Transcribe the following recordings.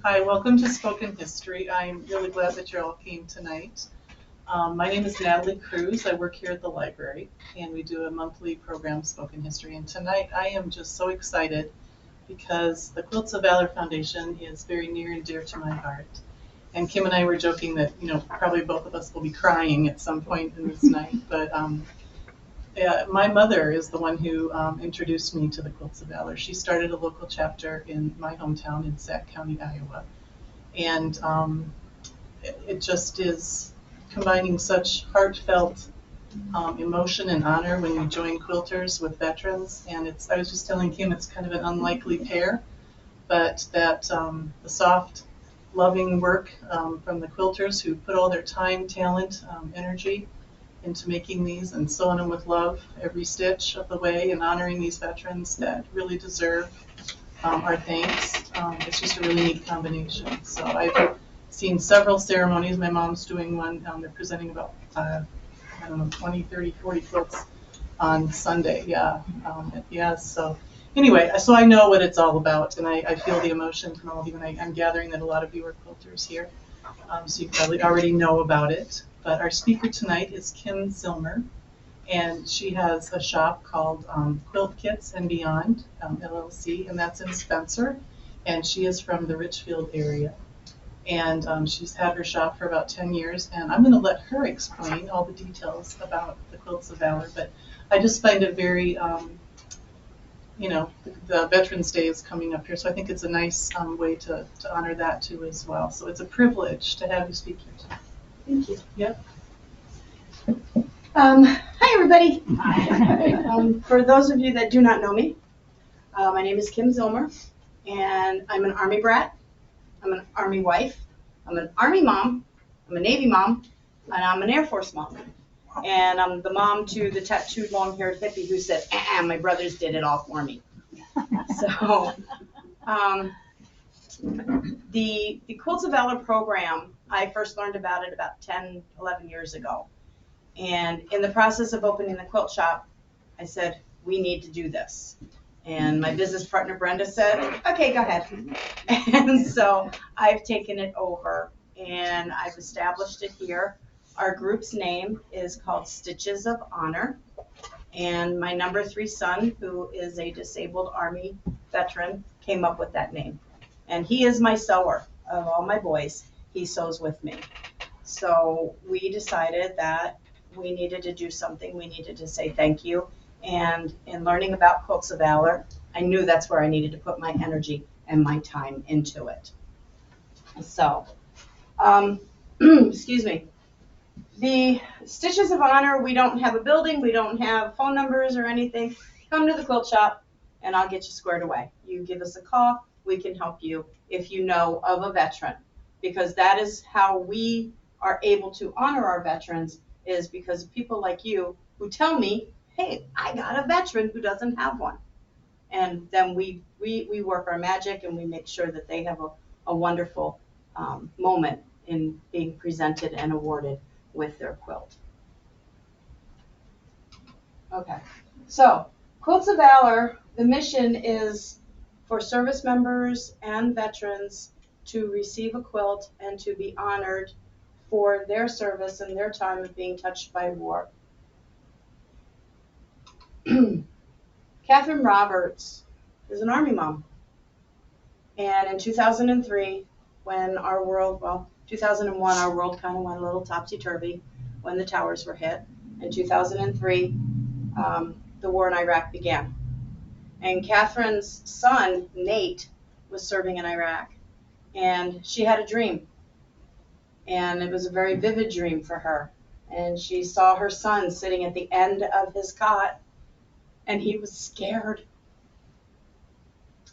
Hi, welcome to Spoken History. I'm really glad that you all came tonight. My name is Natalie Cruz. I work here at the library, and we do a monthly program, Spoken History. And tonight I am just so excited because the Quilts of Valor Foundation is very near and dear to my heart. And Kym and I were joking that, probably both of us will be crying at some point in this night. But yeah, my mother is the one who introduced me to the Quilts of Valor. She started a local chapter in my hometown in Sac County, Iowa. And it just is combining such heartfelt emotion and honor when you join quilters with veterans. And I was just telling Kym, it's kind of an unlikely pair, but that the soft, loving work from the quilters who put all their time, talent, energy into making these and sewing them with love every stitch of the way and honoring these veterans that really deserve our thanks. It's just a really neat combination. So I've seen several ceremonies. My mom's doing one. They're presenting about, 20, 30, 40 quilts on Sunday. Yeah. So anyway, so I know what it's all about, and I feel the emotion from all of you, and I'm gathering that a lot of you are quilters here. So you probably already know about it. But our speaker tonight is Kym Zillmer, and she has a shop called Quilt Kits and Beyond, LLC, and that's in Spencer, and she is from the Richfield area. And she's had her shop for about 10 years, and I'm going to let her explain all the details about the Quilts of Valor, but I just find it very, the Veterans Day is coming up here, so I think it's a nice way to honor that too as well. So it's a privilege to have you speak here tonight. Thank you. Yep. Hi, everybody. For those of you that do not know me, my name is Kym Zillmer, and I'm an Army brat. I'm an Army wife. I'm an Army mom. I'm a Navy mom, and I'm an Air Force mom. And I'm the mom to the tattooed, long-haired hippie who said, my brothers did it all for me. So, the Quilts of Valor program, I first learned about it about 10, 11 years ago. And in the process of opening the quilt shop, I said, we need to do this. And my business partner, Brenda, said, okay, go ahead. And so I've taken it over, and I've established it here. Our group's name is called Stitches of Honor. And my number 3 son, who is a disabled Army veteran, came up with that name. And he is my sewer of all my boys. He sews with me. So we decided that we needed to do something. We needed to say thank you. And in learning about Quilts of Valor, I knew that's where I needed to put my energy and my time into it. So, excuse me. The Stitches of Honor, we don't have a building. We don't have phone numbers or anything. Come to the quilt shop, and I'll get you squared away. You give us a call. We can help you if you know of a veteran, because that is how we are able to honor our veterans, is because of people like you who tell me, hey, I got a veteran who doesn't have one. And then we work our magic, and we make sure that they have a wonderful moment in being presented and awarded with their quilt. Okay, so Quilts of Valor, the mission is for service members and veterans to receive a quilt and to be honored for their service and their time of being touched by war. Catherine Roberts is an Army mom. And in 2003, when our world, 2001, our world kind of went a little topsy-turvy when the towers were hit. In 2003, the war in Iraq began. And Catherine's son, Nate, was serving in Iraq. And she had a dream. And it was a very vivid dream for her. And she saw her son sitting at the end of his cot, and he was scared.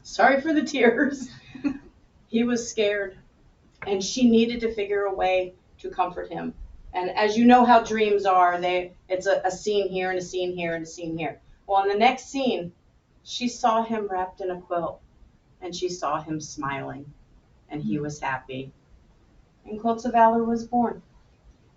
Sorry for the tears. He was scared, and she needed to figure a way to comfort him. And as you know how dreams are, it's a scene here and a scene here and a scene here. Well, in the next scene, she saw him wrapped in a quilt, and she saw him smiling, and he was happy. And Quilts of Valor was born.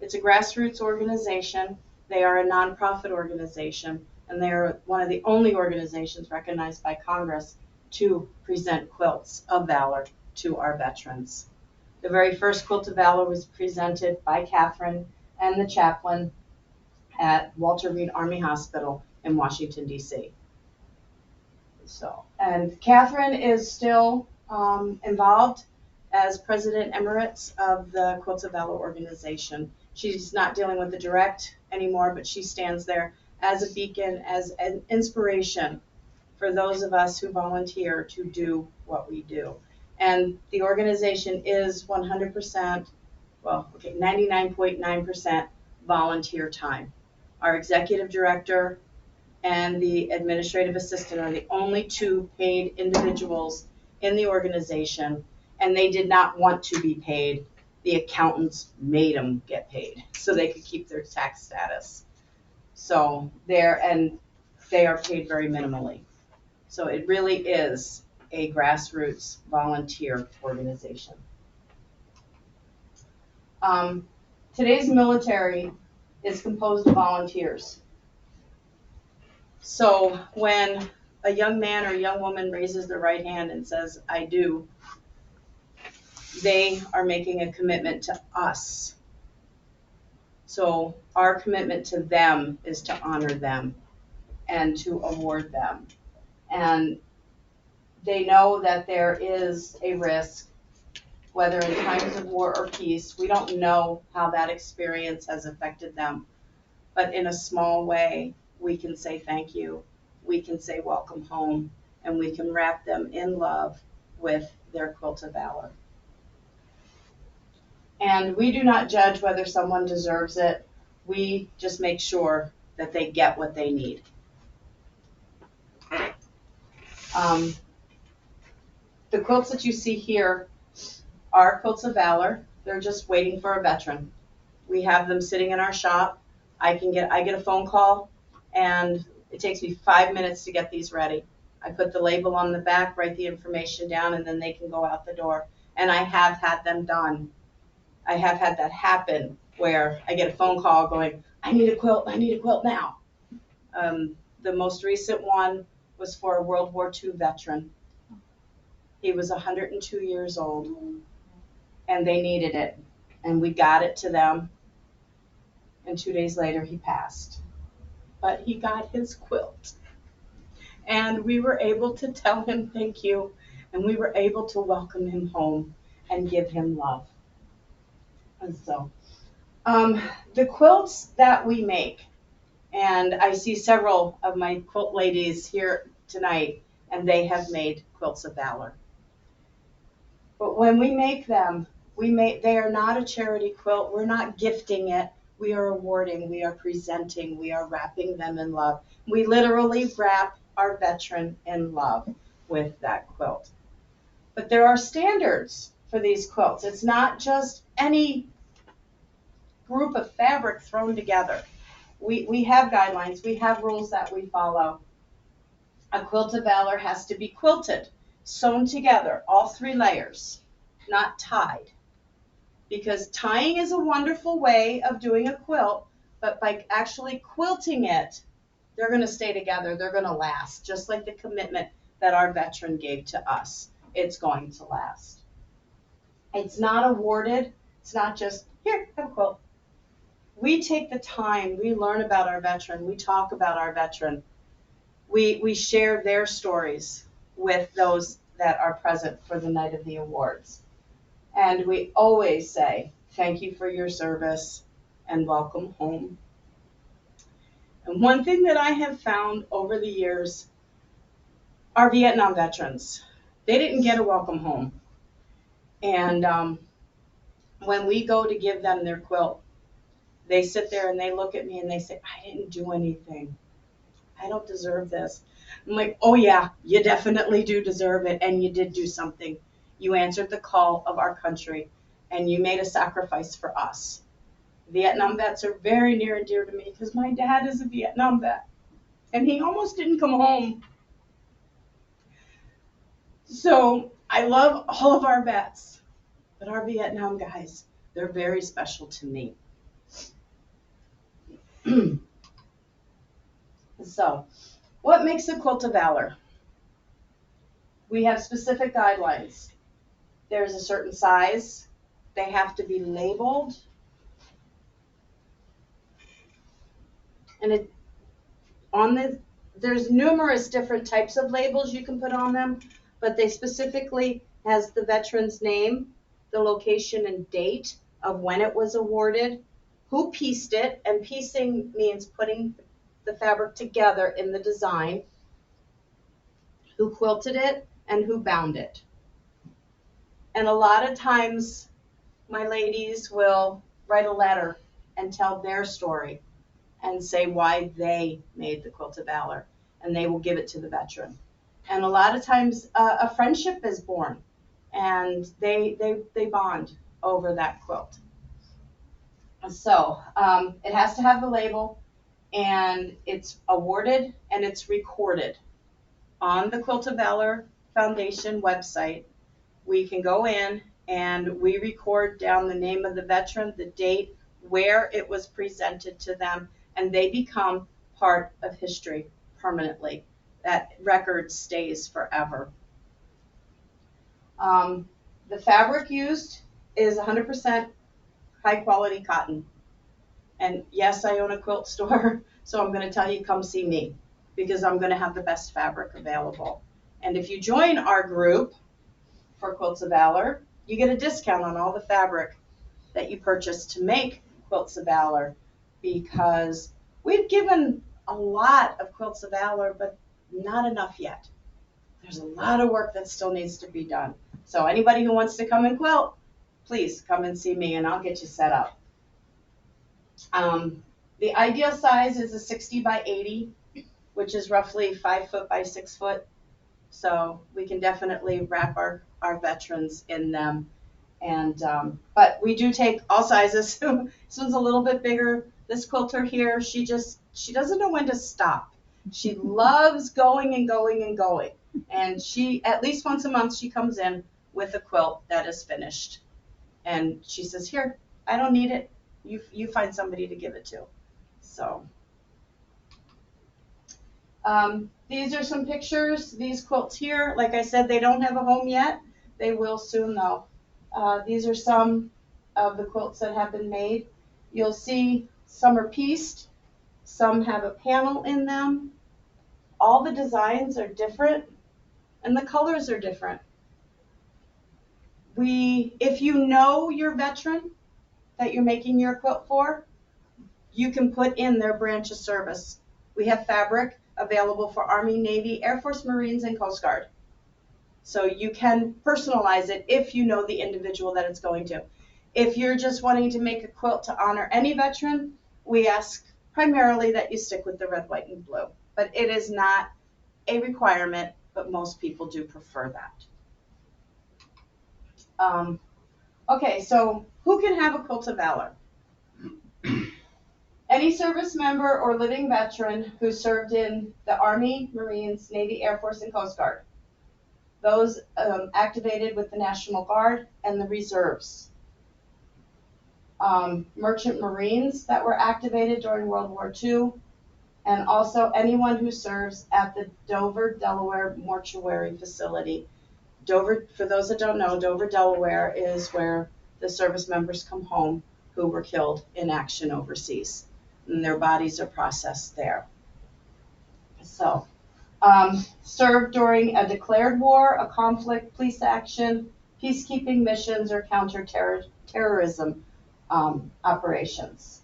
It's a grassroots organization. They are a nonprofit organization, and they are one of the only organizations recognized by Congress to present Quilts of Valor to our veterans. The very first Quilt of Valor was presented by Catherine and the chaplain at Walter Reed Army Hospital in Washington, D.C. And Catherine is still involved as president emeritus of the Quilts of Valor organization. She's not dealing with the direct anymore, but she stands there as a beacon, as an inspiration for those of us who volunteer to do what we do. And the organization is 100%, 99.9% volunteer time. Our executive director and the administrative assistant are the only two paid individuals in the organization, and they did not want to be paid. The accountants made them get paid so they could keep their tax status. So they are paid very minimally. So it really is a grassroots volunteer organization. Today's military is composed of volunteers. So when a young man or a young woman raises their right hand and says, "I do," they are making a commitment to us. So our commitment to them is to honor them and to award them. And they know that there is a risk, whether in times of war or peace. We don't know how that experience has affected them. But in a small way, we can say thank you, we can say welcome home, and we can wrap them in love with their Quilt of Valor. And we do not judge whether someone deserves it. We just make sure that they get what they need. The quilts that you see here are Quilts of Valor. They're just waiting for a veteran. We have them sitting in our shop. I get a phone call, and it takes me 5 minutes to get these ready. I put the label on the back, write the information down, and then they can go out the door. And I have had them done. I have had that happen where I get a phone call going, "I need a quilt now." The most recent one was for a World War II veteran. He was 102 years old, and they needed it. And we got it to them, and 2 days later he passed. But he got his quilt. And we were able to tell him thank you, and we were able to welcome him home and give him love. And so, the quilts that we make, and I see several of my quilt ladies here tonight, and they have made Quilts of Valor. But when we make them, they are not a charity quilt. We're not gifting it. We are awarding, we are presenting, we are wrapping them in love. We literally wrap our veteran in love with that quilt. But there are standards for these quilts. It's not just any group of fabric thrown together. We have guidelines, we have rules that we follow. A Quilt of Valor has to be quilted, sewn together, all 3 layers, not tied. Because tying is a wonderful way of doing a quilt, but by actually quilting it, they're going to stay together, they're going to last, just like the commitment that our veteran gave to us. It's going to last. It's not awarded, it's not just, "Here, have a quilt." We take the time, we learn about our veteran, we talk about our veteran. We share their stories with those that are present for the night of the awards. And we always say, "Thank you for your service and welcome home." And one thing that I have found over the years, our Vietnam veterans, they didn't get a welcome home. And when we go to give them their quilt, they sit there and they look at me and they say, "I didn't do anything. I don't deserve this." I'm like, "Oh yeah, you definitely do deserve it, and you did do something. You answered the call of our country, and you made a sacrifice for us." Vietnam vets are very near and dear to me because my dad is a Vietnam vet, and he almost didn't come home. So I love all of our vets, but our Vietnam guys, they're very special to me. So, what makes a Quilt of Valor? We have specific guidelines. There's a certain size. They have to be labeled. And there's numerous different types of labels you can put on them, but they specifically has the veteran's name, the location and date of when it was awarded, who pieced it, and piecing means putting the fabric together in the design, who quilted it, and who bound it. And a lot of times my ladies will write a letter and tell their story and say why they made the Quilt of Valor, and they will give it to the veteran. And a lot of times a friendship is born, and they bond over that quilt. So it has to have the label, and it's awarded and it's recorded on the Quilt of Valor Foundation website. We can go in and we record down the name of the veteran, the date, where it was presented to them, and they become part of history permanently. That record stays forever. The fabric used is 100% high quality cotton. And yes, I own a quilt store, so I'm going to tell you, come see me, because I'm going to have the best fabric available. And if you join our group for Quilts of Valor, you get a discount on all the fabric that you purchase to make Quilts of Valor, because we've given a lot of Quilts of Valor, but not enough yet. There's a lot of work that still needs to be done. So anybody who wants to come and quilt, please come and see me and I'll get you set up. The ideal size is a 60 by 80, which is roughly 5 foot by 6 foot. So we can definitely wrap our veterans in them. And but we do take all sizes. This one's a little bit bigger. This quilter here, she doesn't know when to stop. She loves going and going and going. And she, at least once a month, she comes in with a quilt that is finished. And she says, here, I don't need it. You find somebody to give it to. So these are some pictures. These quilts here, like I said, they don't have a home yet. They will soon though. These are some of the quilts that have been made. You'll see some are pieced, some have a panel in them. All the designs are different and the colors are different. If you know your veteran that you're making your quilt for, you can put in their branch of service. We have fabric available for Army, Navy, Air Force, Marines, and Coast Guard. So you can personalize it if you know the individual that it's going to. If you're just wanting to make a quilt to honor any veteran, we ask primarily that you stick with the red, white, and blue. But it is not a requirement, but most people do prefer that. Okay, so who can have a Quilt of Valor? Any service member or living veteran who served in the Army, Marines, Navy, Air Force, and Coast Guard. Those activated with the National Guard and the reserves. Merchant Marines that were activated during World War II, and also anyone who serves at the Dover, Delaware Mortuary Facility. Dover, for those that don't know, Dover, Delaware is where the service members come home who were killed in action overseas, and their bodies are processed there. So, served during a declared war, a conflict, police action, peacekeeping missions, or counter-terrorism operations.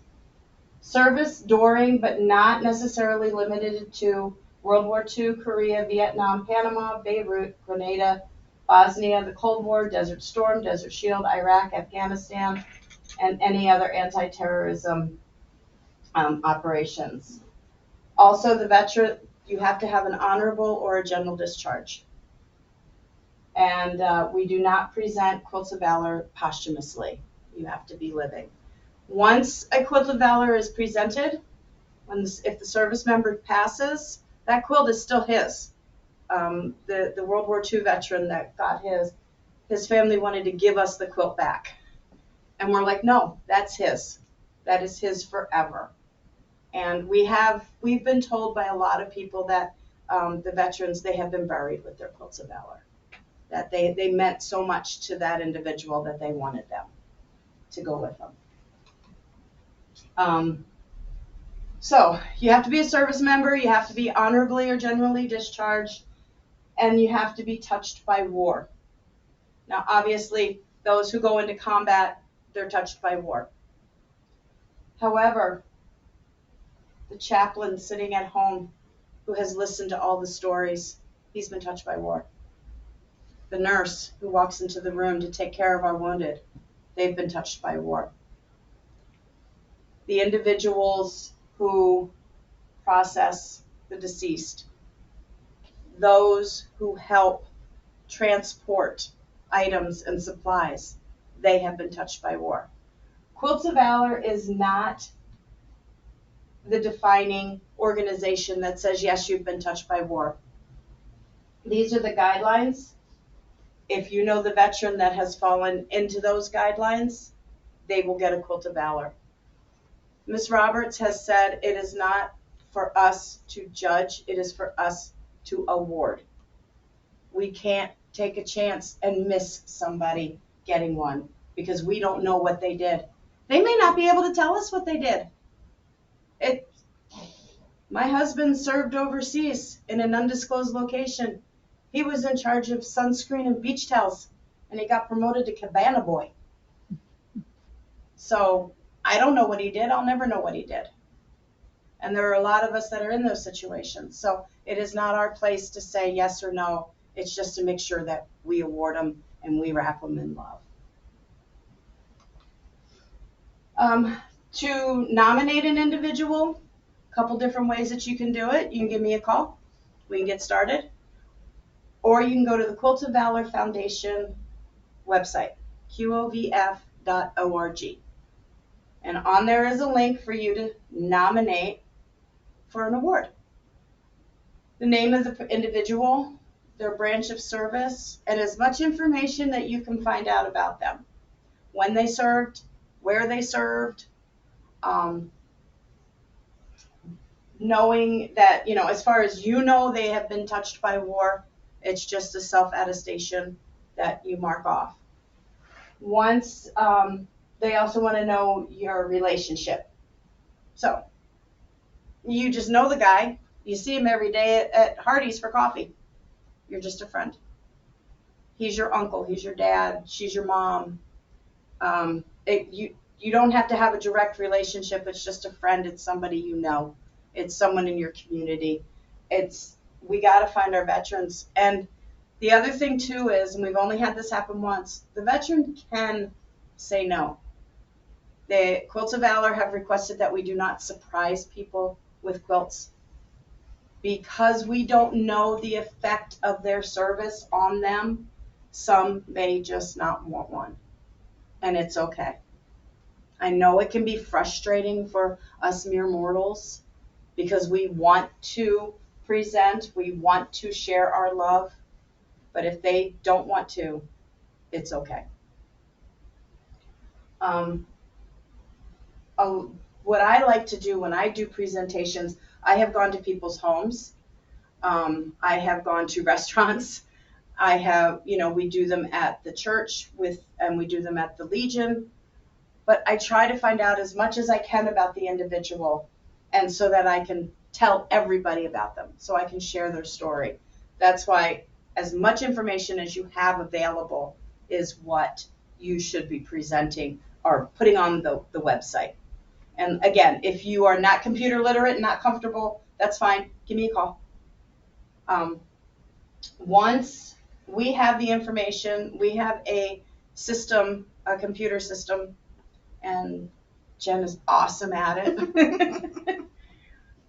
Service during, but not necessarily limited to, World War II, Korea, Vietnam, Panama, Beirut, Grenada, Bosnia, the Cold War, Desert Storm, Desert Shield, Iraq, Afghanistan, and any other anti-terrorism operations. Also, the veteran, you have to have an honorable or a general discharge. And we do not present Quilts of Valor posthumously. You have to be living. Once a Quilt of Valor is presented, if the service member passes, that quilt is still his. The World War II veteran that got his family wanted to give us the quilt back. And we're like, no, that's his. That is his forever. And we've been told by a lot of people that the veterans, they have been buried with their Quilts of Valor. that they meant so much to that individual that they wanted them to go with them. So you have to be a service member, you have to be honorably or generally discharged, and you have to be touched by war. Now, obviously, those who go into combat, they're touched by war. However, the chaplain sitting at home who has listened to all the stories, he's been touched by war. The nurse who walks into the room to take care of our wounded, they've been touched by war. The individuals who process the deceased, those who help transport items and supplies, they have been touched by war. Quilts of Valor is not the defining organization that says, yes, you've been touched by war. These are the guidelines. If you know the veteran that has fallen into those guidelines, they will get a Quilt of Valor. Ms. Roberts has said it is not for us to judge, it is for us to award. We can't take a chance and miss somebody getting one because we don't know what they did. They may not be able to tell us what they did. My husband served overseas in an undisclosed location. He was in charge of sunscreen and beach towels, and he got promoted to cabana boy. So I don't know what he did. I'll never know what he did. And there are a lot of us that are in those situations. So it is not our place to say yes or no. It's just to make sure that we award them and we wrap them in love. To nominate an individual, a couple different ways that you can do it. You can give me a call. We can get started. Or you can go to the Quilt of Valor Foundation website, qovf.org. And on there is a link for you to nominate for an award. The name of the individual, their branch of service, and as much information that you can find out about them. When they served, where they served, knowing that, as far as they have been touched by war, it's just a self-attestation that you mark off. Once, they also want to know your relationship. So, you just know the guy. You see him every day at Hardee's for coffee. You're just a friend. He's your uncle. He's your dad. She's your mom. You don't have to have a direct relationship. It's just a friend. It's somebody you know. It's someone in your community. We got to find our veterans. And the other thing, too, is, and we've only had this happen once, the veteran can say no. The Quilts of Valor have requested that we do not surprise people with quilts because we don't know the effect of their service on them. Some may just not want one, and it's okay. I know it can be frustrating for us mere mortals because we want to present, we want to share our love, but if they don't want to, it's okay. What I like to do when I do presentations, I have gone to people's homes. I have gone to restaurants. I have, we do them at the church and we do them at the Legion. But I try to find out as much as I can about the individual, and so that I can tell everybody about them, so I can share their story. That's why as much information as you have available is what you should be presenting or putting on the website. And again, if you are not computer literate and not comfortable, that's fine. Give me a call. Once we have the information, we have a system, a computer system, and Jen is awesome at it.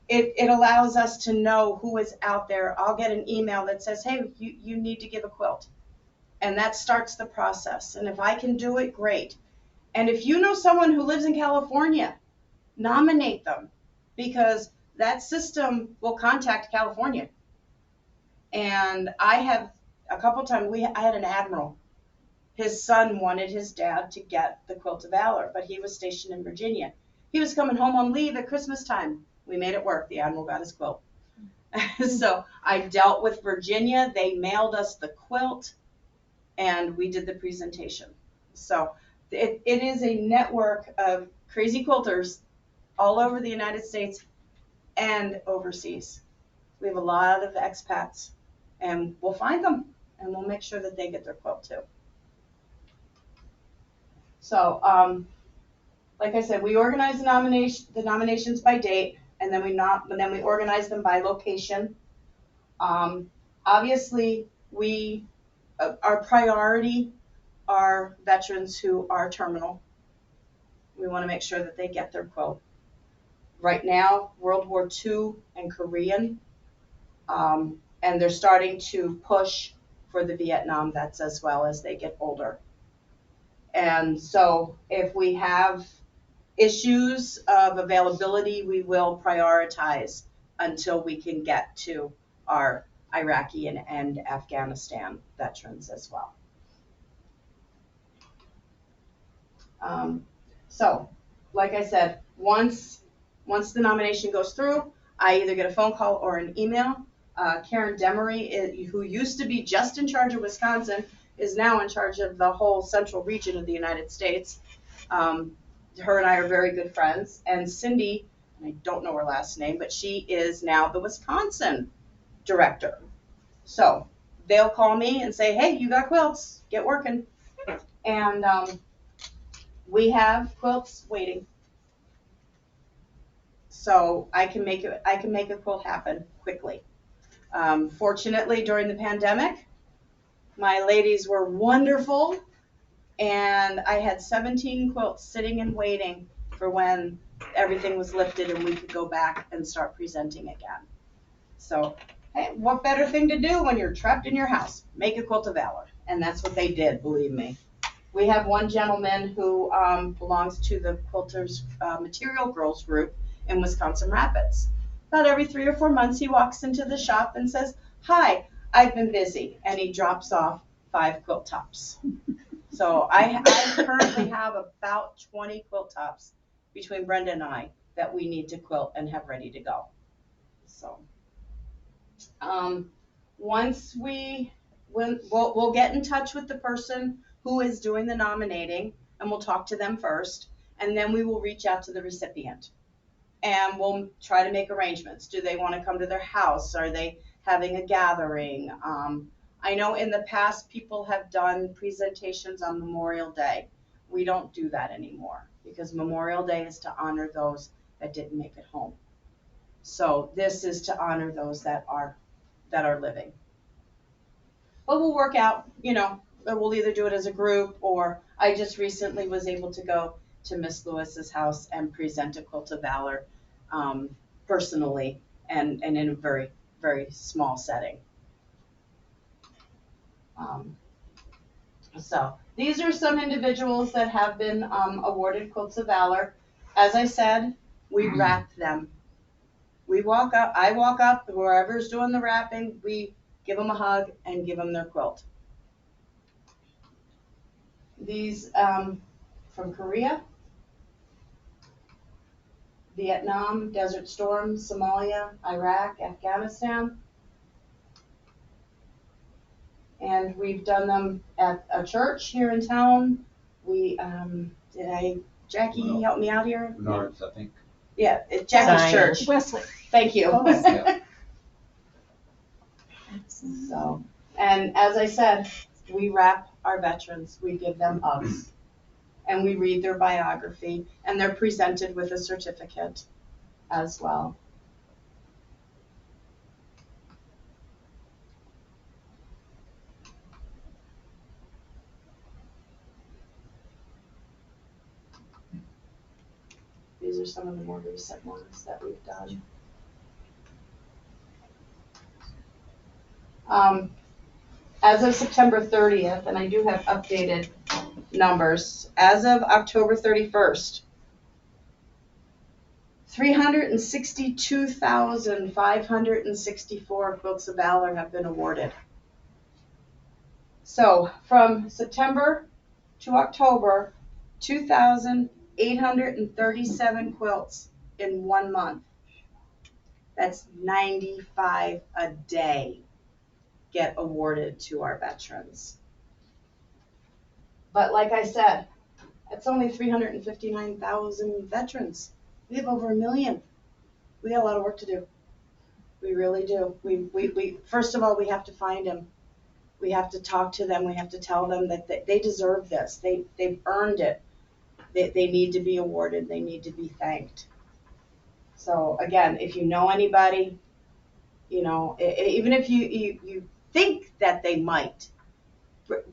It allows us to know who is out there. I'll get an email that says, hey, you need to give a quilt. And that starts the process. And if I can do it, great. And if you know someone who lives in California, nominate them, because that system will contact California. And I have a couple times, I had an admiral. His son wanted his dad to get the Quilt of Valor, but he was stationed in Virginia. He was coming home on leave at Christmas time. We made it work. The admiral got his quilt. So I dealt with Virginia. They mailed us the quilt. and we did the presentation. So it is a network of crazy quilters all over the United States and overseas. We have a lot of expats, and we'll find them, and we'll make sure that they get their quilt too. So, like I said, we organize the nominations by date, and then we organize them by location. Obviously, our priority are veterans who are terminal. We want to make sure that they get their quilt. Right now, World War II and Korean, and they're starting to push for the Vietnam vets as well as they get older. And so if we have issues of availability, we will prioritize until we can get to our Iraqi and Afghanistan veterans as well. So, like I said, once the nomination goes through, I either get a phone call or an email. Karen Demery, who used to be just in charge of Wisconsin, is now in charge of the whole central region of the United States. Her and I are very good friends. And Cindy, and I don't know her last name, but she is now the Wisconsin director. So they'll call me and say, hey, you got quilts, get working. And we have quilts waiting. So I can make a quilt happen quickly. Fortunately, during the pandemic, my ladies were wonderful, and I had 17 quilts sitting and waiting for when everything was lifted and we could go back and start presenting again. So, hey, what better thing to do when you're trapped in your house? Make a Quilt of Valor. And that's what they did, believe me. We have one gentleman who belongs to the Quilters Material Girls group in Wisconsin Rapids. About every 3 or 4 months, he walks into the shop and says, hi, I've been busy. And he drops off 5 quilt tops. So I currently have about 20 quilt tops between Brenda and I that we need to quilt and have ready to go. So once we'll get in touch with the person who is doing the nominating, and we'll talk to them first, and then we will reach out to the recipient. And we'll try to make arrangements. Do they want to come to their house? Are they having a gathering? I know in the past people have done presentations on Memorial Day. We don't do that anymore because Memorial Day is to honor those that didn't make it home. So this is to honor those that are living. But we'll work out, we'll either do it as a group, or I just recently was able to go to Miss Lewis's house and present a Quilt of Valor personally and in a very, very small setting. So these are some individuals that have been awarded Quilts of Valor. As I said, we wrap them. I walk up, whoever's doing the wrapping, we give them a hug and give them their quilt. These from Korea, Vietnam, Desert Storm, Somalia, Iraq, Afghanistan. And we've done them at a church here in town. Jackie, help me out here? Menards, I think. Yeah, it's Jackie's church. Wesley. Thank you. Yeah. So, and as I said, we wrap our veterans, we give them hugs, and we read their biography, and they're presented with a certificate as well. These are some of the more recent ones that we've done. As of September 30th, and I do have updated numbers, as of October 31st, 362,564 Quilts of Valor have been awarded. So from September to October, 2,837 quilts in 1 month. That's 95 a day get awarded to our veterans. But like I said, it's only 359,000 veterans. We have over 1 million. We got a lot of work to do. We really do. We first of all, we have to find them. We have to talk to them. We have to tell them that they deserve this. They've earned it. They need to be awarded. They need to be thanked. So again, if you know anybody, even if you think that they might,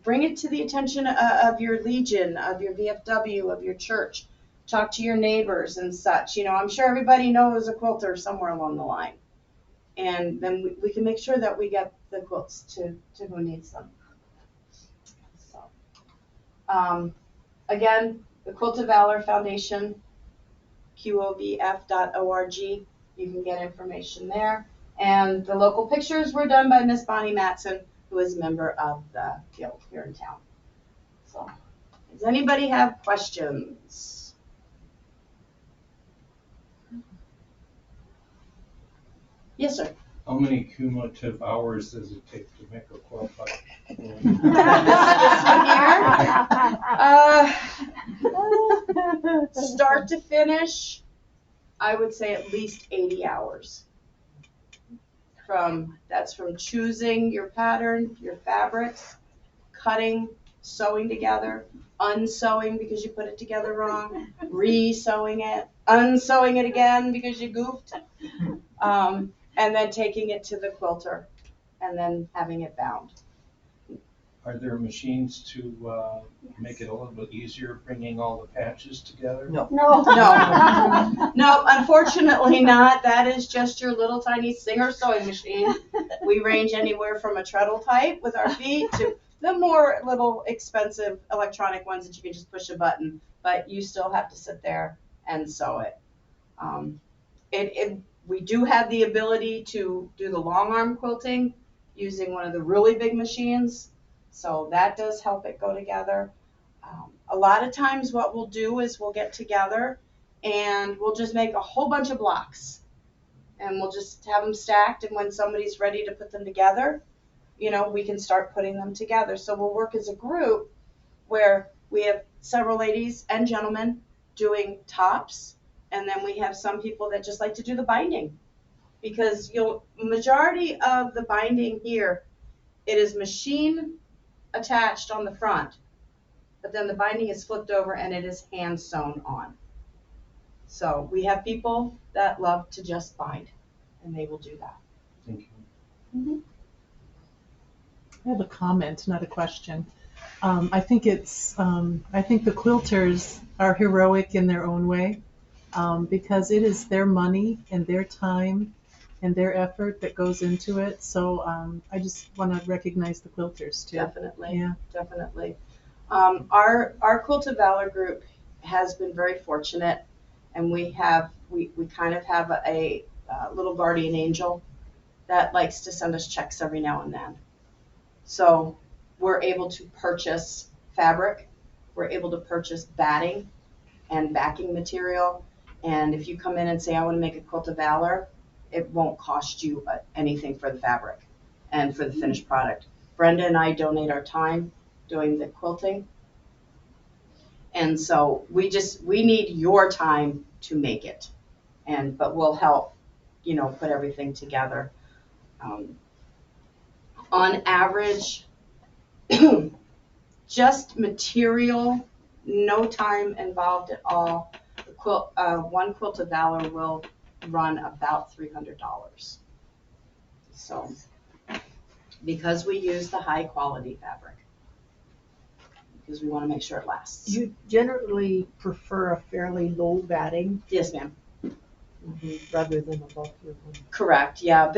bring it to the attention of your Legion, of your VFW, of your church. Talk to your neighbors and such. I'm sure everybody knows a quilter somewhere along the line. And then we can make sure that we get the quilts to who needs them. So, again, the Quilt of Valor Foundation, qovf.org. You can get information there. And the local pictures were done by Miss Bonnie Matson, who is a member of the guild here in town. So, does anybody have questions? Yes, sir. How many cumulative hours does it take to make a quilt like This one here? Start to finish, I would say at least 80 hours. That's from choosing your pattern, your fabrics, cutting, sewing together, unsewing because you put it together wrong, re-sewing it, unsewing it again because you goofed, and then taking it to the quilter and then having it bound. Are there machines to make it a little bit easier bringing all the patches together? No. No, unfortunately not. That is just your little tiny Singer sewing machine. We range anywhere from a treadle type with our feet to the more little expensive electronic ones that you can just push a button, but you still have to sit there and sew it. We do have the ability to do the long arm quilting using one of the really big machines, so that does help it go together. A lot of times what we'll do is we'll get together and we'll just make a whole bunch of blocks and we'll just have them stacked, and when somebody's ready to put them together, we can start putting them together. So we'll work as a group where we have several ladies and gentlemen doing tops, and then we have some people that just like to do the binding, because majority of the binding here, it is machine attached on the front, but then the binding is flipped over and it is hand sewn on. So we have people that love to just bind, and they will do that. Thank you. Mm-hmm. I have a comment, not a question. I think the quilters are heroic in their own way, because it is their money and their time and their effort that goes into it. So I just want to recognize the quilters too. Definitely, Yeah. definitely. Our Quilt of Valor group has been very fortunate, and we kind of have a little guardian angel that likes to send us checks every now and then. So we're able to purchase fabric, we're able to purchase batting and backing material, and if you come in and say, I want to make a Quilt of Valor, it won't cost you anything for the fabric and for the finished product. Brenda and I donate our time doing the quilting, and so we need your time to make it, but we'll help put everything together. On average, just material, no time involved at all, one Quilt of Valor will run about $300. So, because we use the high quality fabric, because we want to make sure it lasts. You generally prefer a fairly low batting Yes, ma'am. rather than a bulkier one. Correct. Yeah.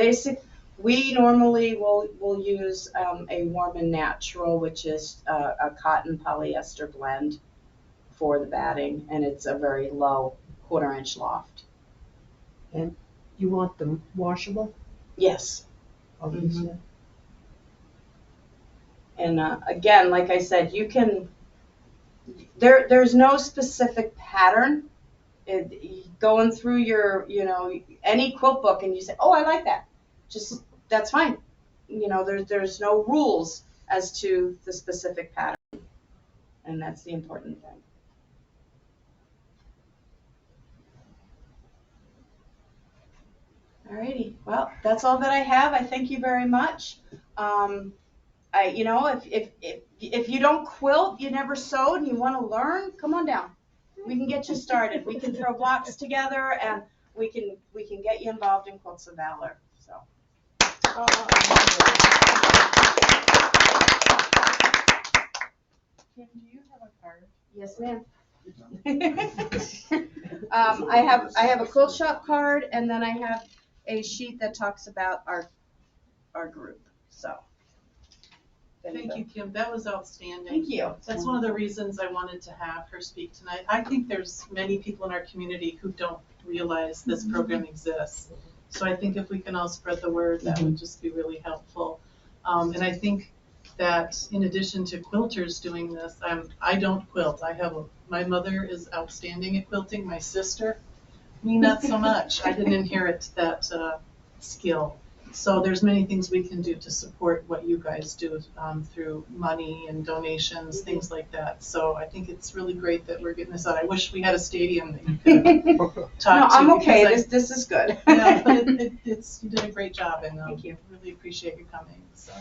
We normally will use a warm and natural, which is a cotton polyester blend for the batting, and it's a very low 1/4 inch loft. And you want them washable, Yes. obviously. And again, like I said, you can. There's no specific pattern. Going through your any quilt book, and you say, oh, I like that. That's fine. There's no rules as to the specific pattern. And that's the important thing. Alrighty, well, that's all that I have. I thank you very much. If you don't quilt, you never sewed, and you want to learn, come on down. We can get you started. We can throw blocks together, and we can get you involved in Quilts of Valor. So. Kim, do you have a card? Yes, ma'am. I have a quilt shop card, and then I have a sheet that talks about our group. So. Thank you, Kim. That was outstanding. Thank you. That's one of the reasons I wanted to have her speak tonight. I think there's many people in our community who don't realize this program exists. So I think if we can all spread the word, that would just be really helpful. And I think that in addition to quilters doing this, I don't quilt. My mother is outstanding at quilting. My sister, me not so much. I didn't inherit that skill. So there's many things we can do to support what you guys do through money and donations, things like that. So I think it's really great that we're getting this out. I wish we had a stadium that you could talk to. No, I'm okay. This is good. Yeah, but you did a great job, and Thank you. really appreciate you coming. So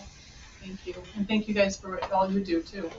thank you, and thank you guys for all you do too.